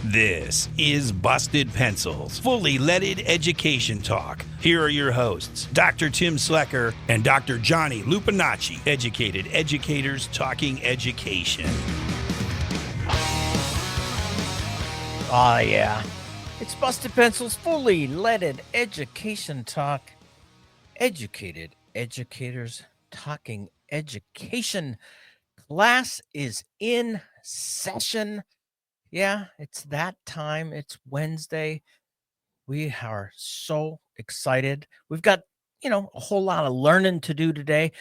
This is Busted Pencils, fully leaded education talk. Here are your hosts, Dr. Tim Slecker and Dr. Johnny Lupinacci, educated educators talking education. Oh, yeah. It's Busted Pencils, fully leaded education talk. Educated educators talking education. Class is in session. Yeah, it's that time. It's Wednesday. We are so excited. We've got, a whole lot of learning to do today.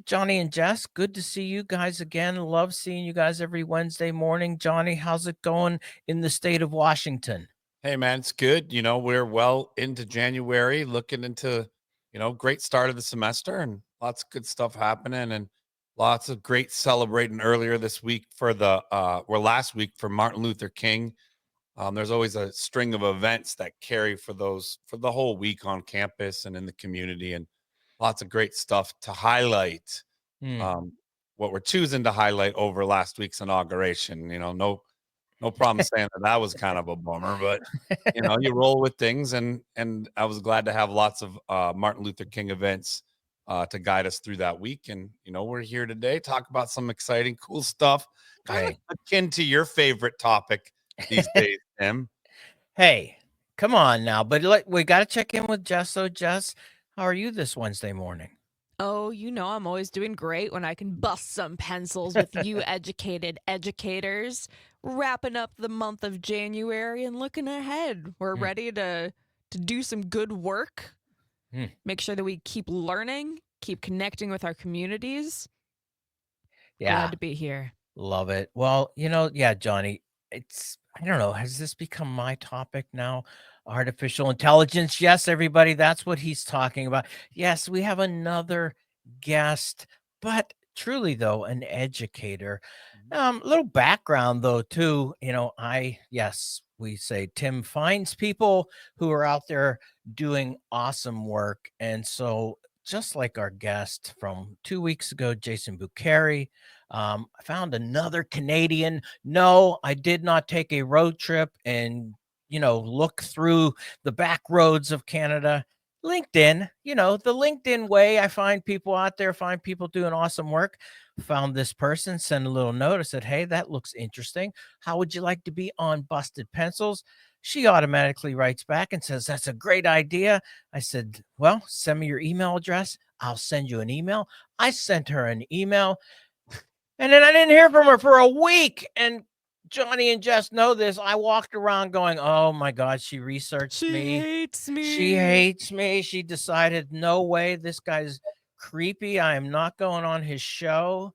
Johnny and Jess, good to see you guys again. Love seeing you guys every Wednesday morning. Johnny, how's it going in the state of Washington? Hey, man, it's good. We're well into January, looking into, great start of the semester and lots of good stuff happening and lots of great celebrating earlier this week for last week for Martin Luther King. There's always a string of events that carry for the whole week on campus and in the community, and lots of great stuff to highlight. What we're choosing to highlight over last week's inauguration, no problem saying that was kind of a bummer, but you roll with things, and I was glad to have lots of Martin Luther King events to guide us through that week. And we're here today talk about some exciting, cool stuff, kind of akin to your favorite topic these days, Tim. Hey, come on now, but we got to check in with Jess. So, Jess, how are you this Wednesday morning? Oh, I'm always doing great when I can bust some pencils with you educated educators. Wrapping up the month of January and looking ahead. We're ready to do some good work. Make sure that we keep learning, keep connecting with our communities. Yeah. Glad to be here. Love it. Well, Johnny, I don't know, has this become my topic now? Artificial intelligence. Yes, everybody, that's what he's talking about. Yes, we have another guest, but truly, though, an educator. Little background, though, too. We say Tim finds people who are out there doing awesome work. And so, just like our guest from 2 weeks ago, Jason Buccheri, I found another Canadian. No, I did not take a road trip and, look through the back roads of Canada. LinkedIn, the LinkedIn way. I find people out there, find people doing awesome work. Found this person, send a little note. I said, hey, that looks interesting. How would you like to be on Busted Pencils? She automatically writes back and says, that's a great idea. I said, well, send me your email address. I'll send you an email. I sent her an email. And then I didn't hear from her for a week. And Johnny and Jess know this. I walked around going, oh my God, she researched me. She hates me. She hates me. She decided, no way, this guy's creepy. I am not going on his show.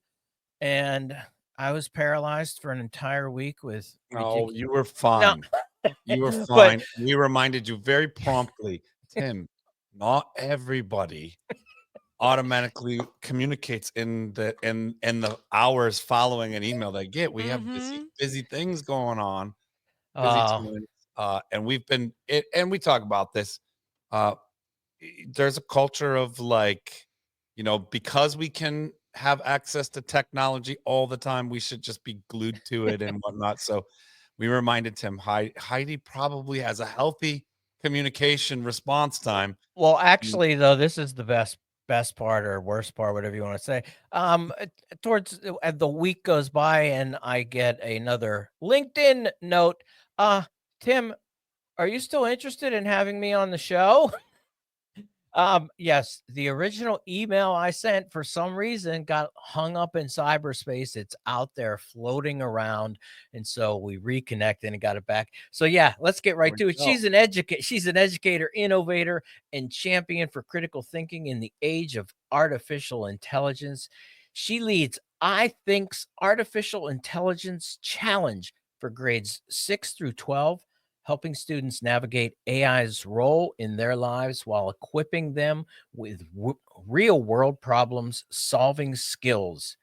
And I was paralyzed for an entire week with. Oh, you were fine. No. You were fine. We reminded you very promptly, Tim, not everybody automatically communicates in the hours following an email they get. We have busy things going on, times, and we talk about this. There's a culture of because we can have access to technology all the time, we should just be glued to it and whatnot. So we reminded Tim, Heidi probably has a healthy communication response time. Well, actually, though, this is the best part or worst part, whatever you want to say. Towards as the week goes by and I get another LinkedIn note. Tim, are you still interested in having me on the show? Yes, the original email I sent for some reason got hung up in cyberspace. It's out there floating around. And so we reconnected and got it back. So yeah, let's get right to it. She's an educator, innovator, and champion for critical thinking in the age of artificial intelligence. She leads iThink's Artificial Intelligence Challenge for grades 6 through 12. Helping students navigate AI's role in their lives while equipping them with real-world problem-solving skills.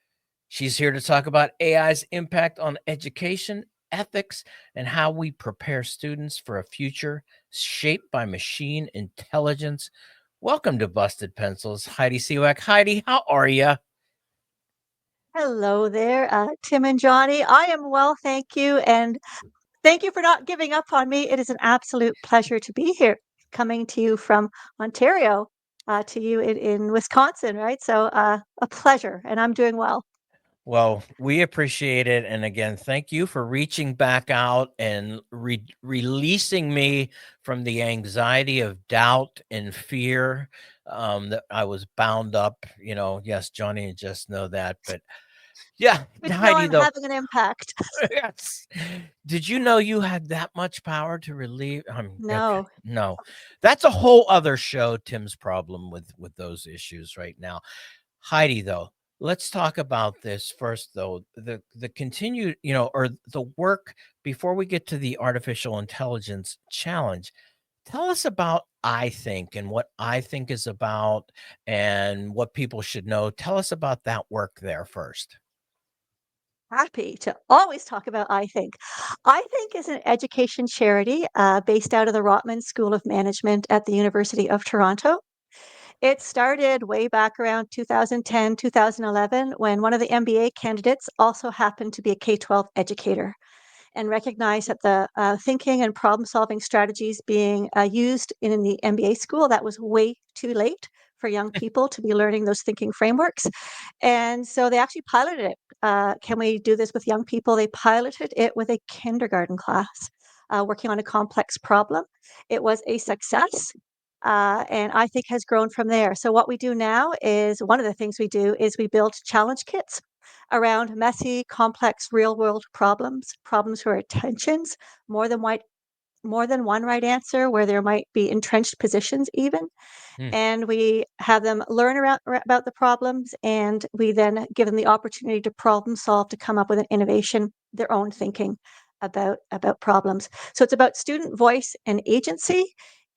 She's here to talk about AI's impact on education, ethics, and how we prepare students for a future shaped by machine intelligence. Welcome to Busted Pencils, Heidi Siwak. Heidi, how are you? Hello there, Tim and Johnny. I am well, thank you. And Thank you for not giving up on me. It is an absolute pleasure to be here, coming to you from Ontario, to you in Wisconsin, right? So a pleasure, and I'm doing well. Well, we appreciate it. And again, thank you for reaching back out and releasing me from the anxiety of doubt and fear that I was bound up. Yes, Johnny, and just know that. But yeah, But know Heidi, I'm though. having an impact. Yes. Did you know you had that much power to relieve? Okay, No. no, that's a whole other show. Tim's problem with those issues right now. Heidi, though, let's talk about this first, though. The continued, or the work before we get to the artificial intelligence challenge. Tell us about I think and what I think is about and what people should know. Tell us about that work there first. Happy to always talk about I Think. I Think is an education charity based out of the Rotman School of Management at the University of Toronto. It started way back around 2010, 2011, when one of the MBA candidates also happened to be a K-12 educator and recognized that the thinking and problem-solving strategies being used in the MBA school, that was way too late for young people to be learning those thinking frameworks. And so they actually piloted it. Can we do this with young people? They piloted it with a kindergarten class, working on a complex problem. It was a success. And I think has grown from there. So what we do now is one of the things we do is we build challenge kits around messy, complex, real-world problems where tensions, more than one right answer, where there might be entrenched positions even. Hmm. And we have them learn about the problems, and we then give them the opportunity to problem solve, to come up with an innovation, their own thinking about problems. So it's about student voice and agency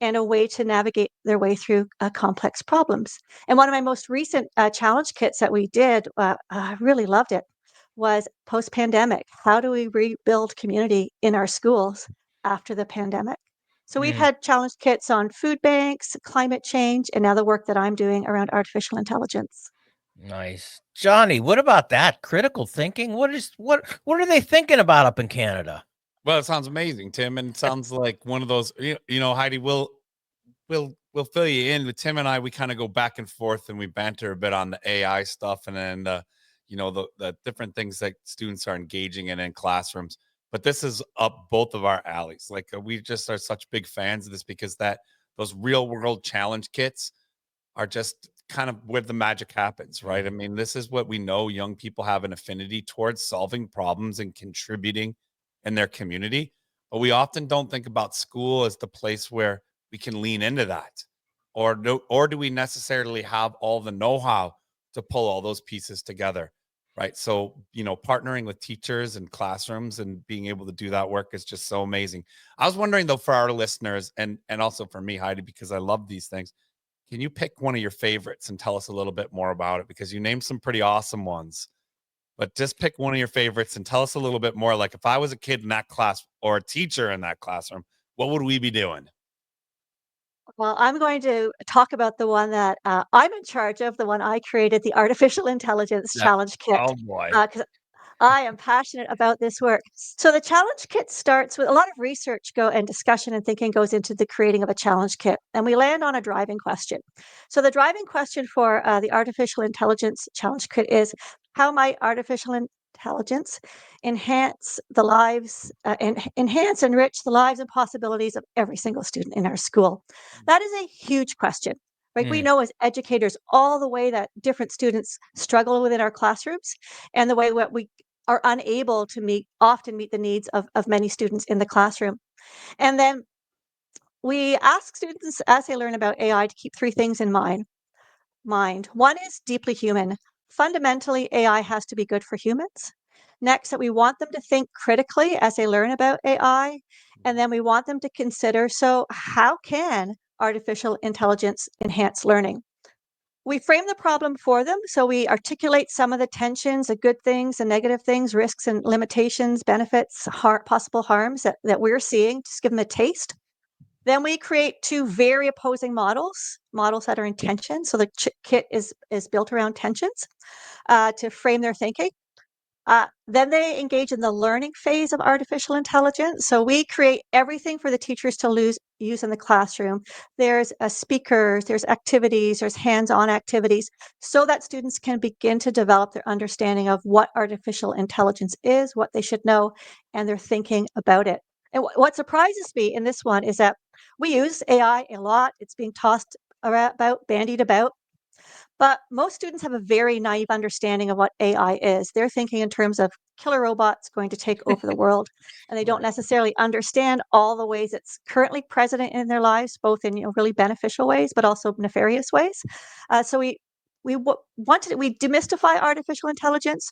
and a way to navigate their way through complex problems. And one of my most recent challenge kits that we did, I really loved it, was post-pandemic. How do we rebuild community in our schools after the pandemic? So we've Hmm. had challenge kits on food banks, climate change, and now the work that I'm doing around artificial intelligence. Nice. Johnny, what about that? Critical thinking? What are they thinking about up in Canada? Well, it sounds amazing, Tim, and it sounds like one of those. Heidi, we'll fill you in. With Tim and I, we kind of go back and forth and we banter a bit on the AI stuff, and then the different things that students are engaging in classrooms. But this is up both of our alleys. Like we just are such big fans of this because those real world challenge kits are just kind of where the magic happens, right? I mean, this is what we know young people have an affinity towards, solving problems and contributing in their community. But we often don't think about school as the place where we can lean into that. Or do we necessarily have all the know-how to pull all those pieces together, right? So, partnering with teachers and classrooms and being able to do that work is just so amazing. I was wondering though, for our listeners and also for me, Heidi, because I love these things, can you pick one of your favorites and tell us a little bit more about it? Because you named some pretty awesome ones, but just pick one of your favorites and tell us a little bit more. Like if I was a kid in that class or a teacher in that classroom, what would we be doing? Well, I'm going to talk about the one that I'm in charge of, the one I created, the Artificial Intelligence Yeah. Challenge Kit, Oh boy. because I am passionate about this work. So the challenge kit starts with a lot of research and discussion and thinking goes into the creating of a challenge kit. And we land on a driving question. So the driving question for the artificial intelligence challenge kit is, how might artificial intelligence enhance enrich the lives and possibilities of every single student in our school? That is a huge question. Right? We Hmm. know as educators all the way that different students struggle within our classrooms, and the way what we are unable to often meet the needs of many students in the classroom. And then we ask students as they learn about AI to keep three things in mind. One is deeply human. Fundamentally, AI has to be good for humans. Next, that we want them to think critically as they learn about AI. And then we want them to consider, so how can artificial intelligence enhance learning? We frame the problem for them. So we articulate some of the tensions, the good things, the negative things, risks and limitations, benefits, possible harms that we're seeing, just give them a taste. Then we create two very opposing models that are in tension. So the kit is built around tensions to frame their thinking. Then they engage in the learning phase of artificial intelligence. So we create everything for the teachers to use in the classroom. There's speakers, there's activities, there's hands-on activities, so that students can begin to develop their understanding of what artificial intelligence is, what they should know, and their thinking about it. And what surprises me in this one is that we use AI a lot. It's being tossed about, bandied about. But most students have a very naive understanding of what AI is. They're thinking in terms of killer robots going to take over the world, and they don't Right. necessarily understand all the ways it's currently present in their lives, both in really beneficial ways, but also nefarious ways. So we demystify artificial intelligence,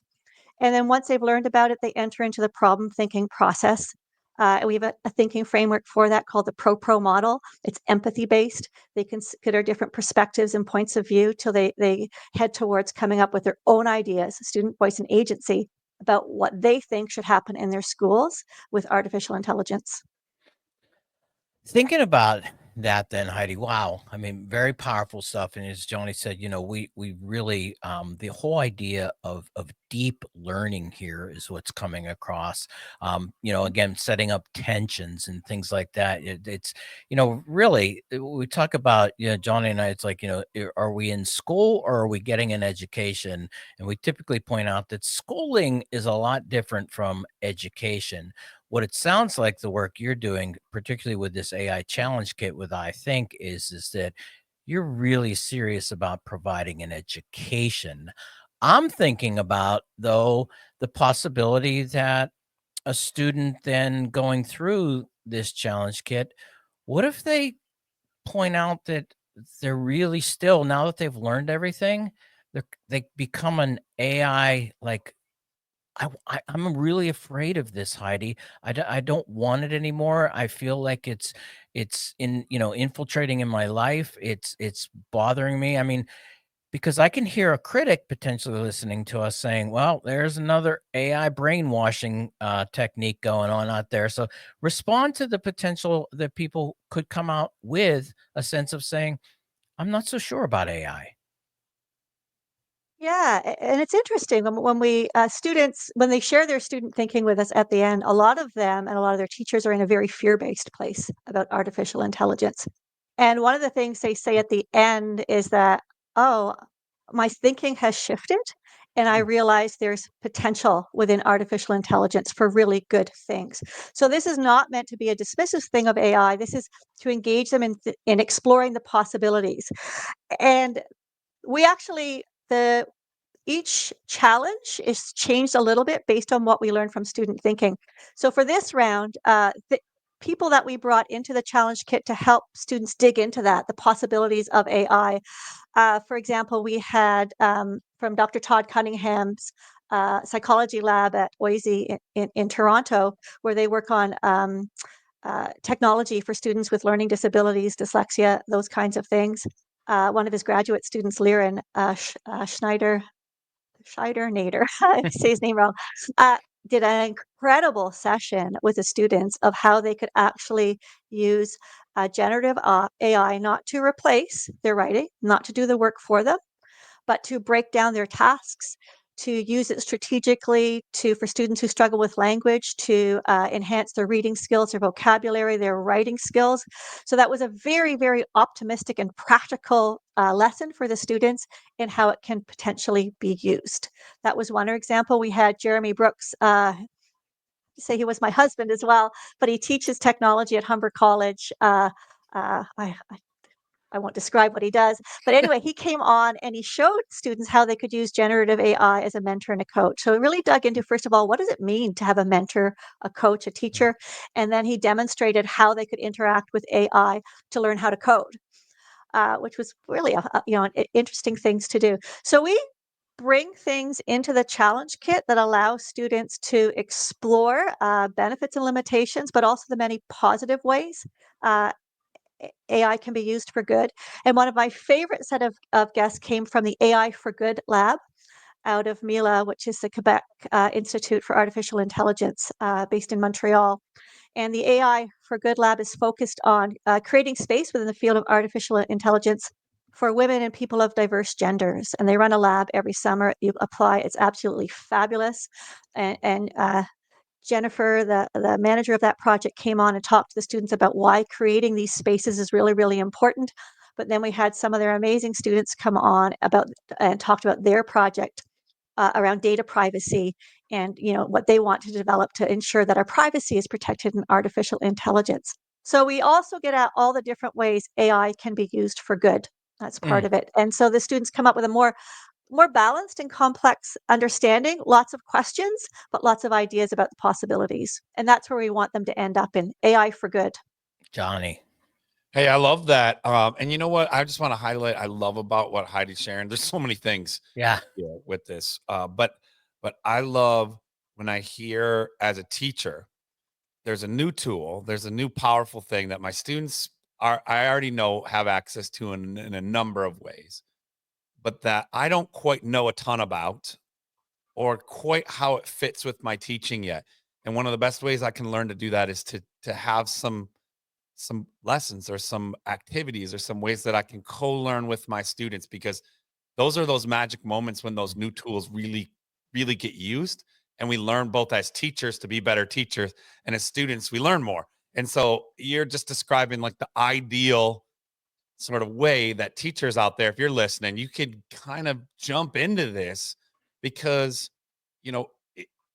and then once they've learned about it, they enter into the problem thinking process. And we have a thinking framework for that called the PRO model. It's empathy based. They consider different perspectives and points of view till they head towards coming up with their own ideas, student voice and agency, about what they think should happen in their schools with artificial intelligence. Thinking about that then, Heidi, wow. I mean, very powerful stuff. And as Johnny said, we really the whole idea of deep learning here is what's coming across. Again, setting up tensions and things like that. It's really we talk about, Johnny and I, it's like, are we in school or are we getting an education? And we typically point out that schooling is a lot different from education. What it sounds like the work you're doing, particularly with this AI challenge kit with I think is that you're really serious about providing an education. I'm thinking about, though, the possibility that a student then going through this challenge kit, what if they point out that they're really still, now that they've learned everything, they become an AI like I'm really afraid of this, Heidi. I don't want it anymore. I feel like it's infiltrating in my life. It's bothering me. I mean, because I can hear a critic potentially listening to us saying, "Well, there's another AI brainwashing technique going on out there." So respond to the potential that people could come out with a sense of saying, "I'm not so sure about AI." Yeah, and it's interesting when we students when they share their student thinking with us at the end, a lot of them and a lot of their teachers are in a very fear-based place about artificial intelligence. And one of the things they say at the end is that, "Oh, my thinking has shifted, and I Mm. realize there's potential within artificial intelligence for really good things." So this is not meant to be a dismissive thing of AI. This is to engage them in exploring the possibilities. And we actually the each challenge is changed a little bit based on what we learned from student thinking. So for this round, the people that we brought into the challenge kit to help students dig into that, the possibilities of AI. For example, we had from Dr. Todd Cunningham's psychology lab at OISE in Toronto, where they work on technology for students with learning disabilities, dyslexia, those kinds of things. One of his graduate students, Liren Nader, I say his name wrong, uh, did an incredible session with the students of how they could actually use generative AI not to replace their writing, not to do the work for them, but to break down their tasks, to use it strategically for students who struggle with language, to enhance their reading skills, their vocabulary, their writing skills. So that was a very, very optimistic and practical lesson for the students in how it can potentially be used. That was one example. We had Jeremy Brooks, say he was my husband as well, but he teaches technology at Humber College. I won't describe what he does. But anyway, he came on and he showed students how they could use generative AI as a mentor and a coach. So he really dug into, first of all, what does it mean to have a mentor, a coach, a teacher? And then he demonstrated how they could interact with AI to learn how to code, which was really interesting things to do. So we bring things into the challenge kit that allow students to explore benefits and limitations, but also the many positive ways uh, AI can be used for good. And one of my favorite set of guests came from the AI for Good lab out of Mila, which is the Quebec Institute for Artificial Intelligence based in Montreal. And the AI for Good lab is focused on creating space within the field of artificial intelligence for women and people of diverse genders. And they run a lab every summer. You apply, it's absolutely fabulous. And Jennifer, the manager of that project, came on and talked to the students about why creating these spaces is really, really important. But then we had some of their amazing students come on about and talked about their project around data privacy and what they want to develop to ensure that our privacy is protected in artificial intelligence. So we also get at all the different ways AI can be used for good. That's part of it. And so the students come up with a more balanced and complex understanding, lots of questions, but lots of ideas about the possibilities. And that's where we want them to end up, in AI for good. Johnny. Hey, I love that. And you know what? I just want to highlight, I love about what Heidi's sharing. There's so many things with this. But I love when I hear, as a teacher, there's a new tool, there's a new powerful thing that my students I already know have access to in a number of ways, but that I don't quite know a ton about, or quite how it fits with my teaching yet. And one of the best ways I can learn to do that is to have some lessons or some activities or some ways that I can co-learn with my students, because those are those magic moments when those new tools really, really get used. And we learn, both as teachers to be better teachers, and as students, we learn more. And so you're just describing like the ideal sort of way that teachers out there, if you're listening, you could kind of jump into this, because,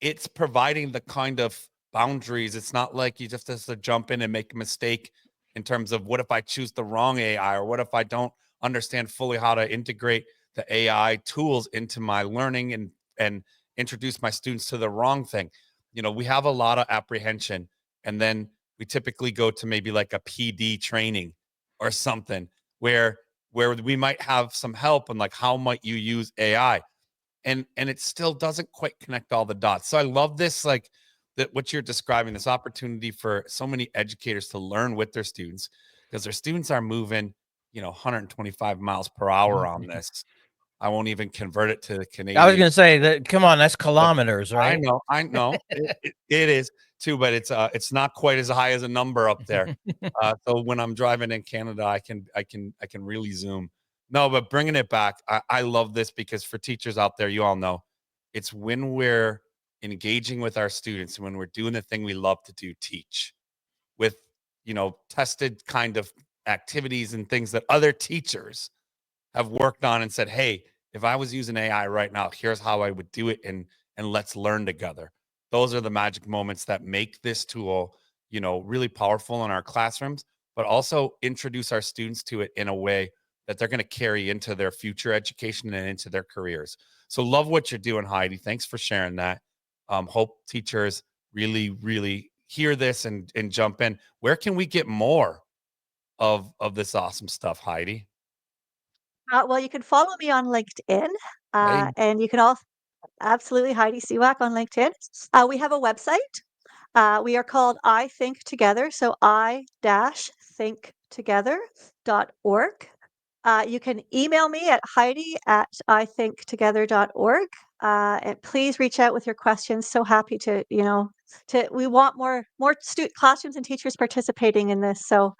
it's providing the kind of boundaries. It's not like you just have to jump in and make a mistake in terms of, what if I choose the wrong AI, or what if I don't understand fully how to integrate the AI tools into my learning and introduce my students to the wrong thing. We have a lot of apprehension, and then we typically go to maybe like a PD training or something where we might have some help on like, how might you use AI, and it still doesn't quite connect all the dots. So I love this, like, that what you're describing, this opportunity for so many educators to learn with their students, because their students are moving 125 miles per hour on this. I won't even convert it to the Canadian. I was going to say that. Come on, that's kilometers, right? I know it is too, but it's not quite as high as a number up there. So when I'm driving in Canada, I can really zoom. No, but bringing it back, I love this, because for teachers out there, you all know, it's when we're engaging with our students, when we're doing the thing we love to do, teach, with tested kind of activities and things that other teachers have worked on and said, hey, if I was using AI right now, here's how I would do it, and let's learn together. Those are the magic moments that make this tool, really powerful in our classrooms, but also introduce our students to it in a way that they're going to carry into their future education and into their careers. So love what you're doing, Heidi. Thanks for sharing that. Hope teachers really, really hear this and jump in. Where can we get more of this awesome stuff, Heidi? Well, you can follow me on LinkedIn, Hey. and you can also absolutely Heidi Siwak on LinkedIn. We have a website. We are called I Think Together, so I-thinktogether.org. You can email me at heidi@ithinktogether.org. And please reach out with your questions. So happy to, we want more classrooms and teachers participating in this. So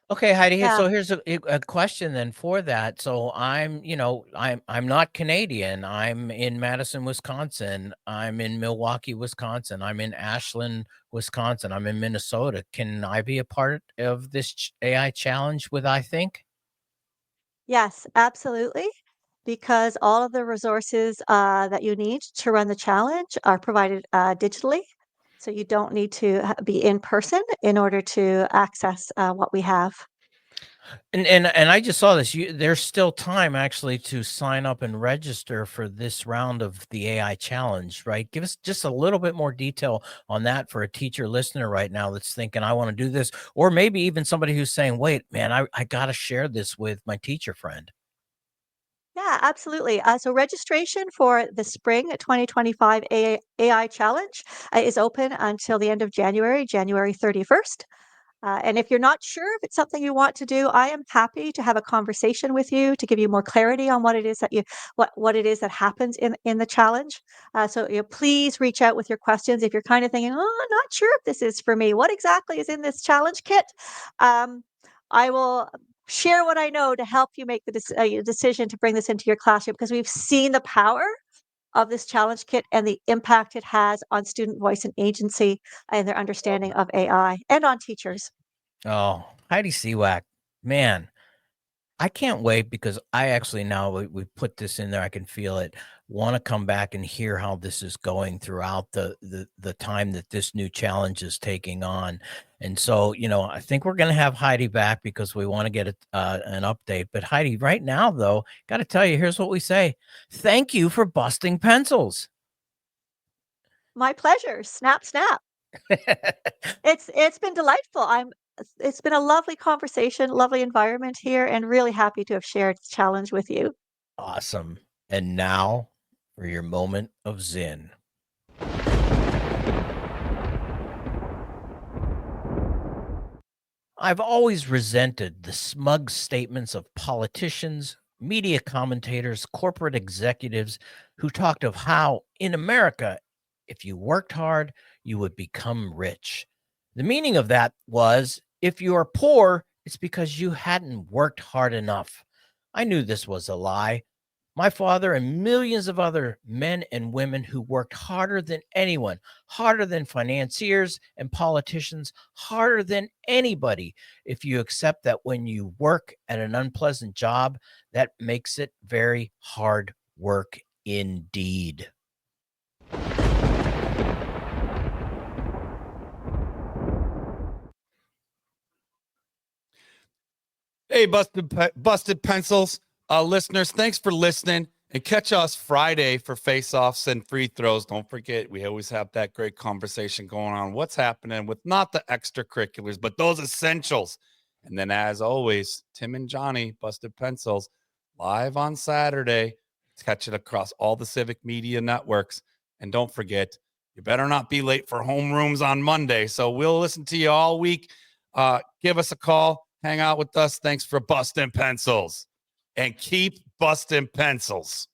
Okay, Heidi. yeah. So here's a question then for that. So I'm not Canadian. I'm in Madison, Wisconsin. I'm in Milwaukee, Wisconsin. I'm in Ashland, Wisconsin. I'm in Minnesota. Can I be a part of this AI challenge with I Think? Yes, absolutely. Because all of the resources that you need to run the challenge are provided digitally. So you don't need to be in person in order to access what we have. And I just saw this. There's still time actually to sign up and register for this round of the AI challenge, right? Give us just a little bit more detail on that for a teacher listener right now that's thinking, I want to do this, or maybe even somebody who's saying, wait, man, I got to share this with my teacher friend. Yeah, absolutely. So registration for the spring 2025 AI challenge is open until the end of January 31st. And if you're not sure if it's something you want to do, I am happy to have a conversation with you to give you more clarity on what it is that what it is that happens in the challenge. So please reach out with your questions if you're kind of thinking, oh, I'm not sure if this is for me. What exactly is in this challenge kit? I will share what I know to help you make the decision to bring this into your classroom, because we've seen the power of this challenge kit and the impact it has on student voice and agency and their understanding of AI, and on teachers. Oh, Heidi Siwak, man, I can't wait, because I actually, now we put this in there, I can feel it. Want to come back and hear how this is going throughout the time that this new challenge is taking on. And so, I think we're going to have Heidi back, because we want to get an update. But Heidi, right now though, got to tell you, here's what we say: thank you for busting pencils. My pleasure. Snap, snap. It's been delightful. It's been a lovely conversation, lovely environment here, and really happy to have shared this challenge with you. Awesome. And now for your moment of Zen. I've always resented the smug statements of politicians, media commentators, corporate executives who talked of how in America, if you worked hard, you would become rich. The meaning of that was, if you are poor, it's because you hadn't worked hard enough. I knew this was a lie. My father and millions of other men and women who worked harder than anyone, harder than financiers and politicians, harder than anybody. If you accept that when you work at an unpleasant job, that makes it very hard work indeed. Hey, busted pencils, listeners, thanks for listening, and catch us Friday for face-offs and free throws. Don't forget, we always have that great conversation going on. What's happening with not the extracurriculars, but those essentials. And then, as always, Tim and Johnny, Busted Pencils, live on Saturday. Catch it across all the Civic media networks. And don't forget, you better not be late for homerooms on Monday. So we'll listen to you all week. Give us a call. Hang out with us. Thanks for busting pencils, and keep busting pencils.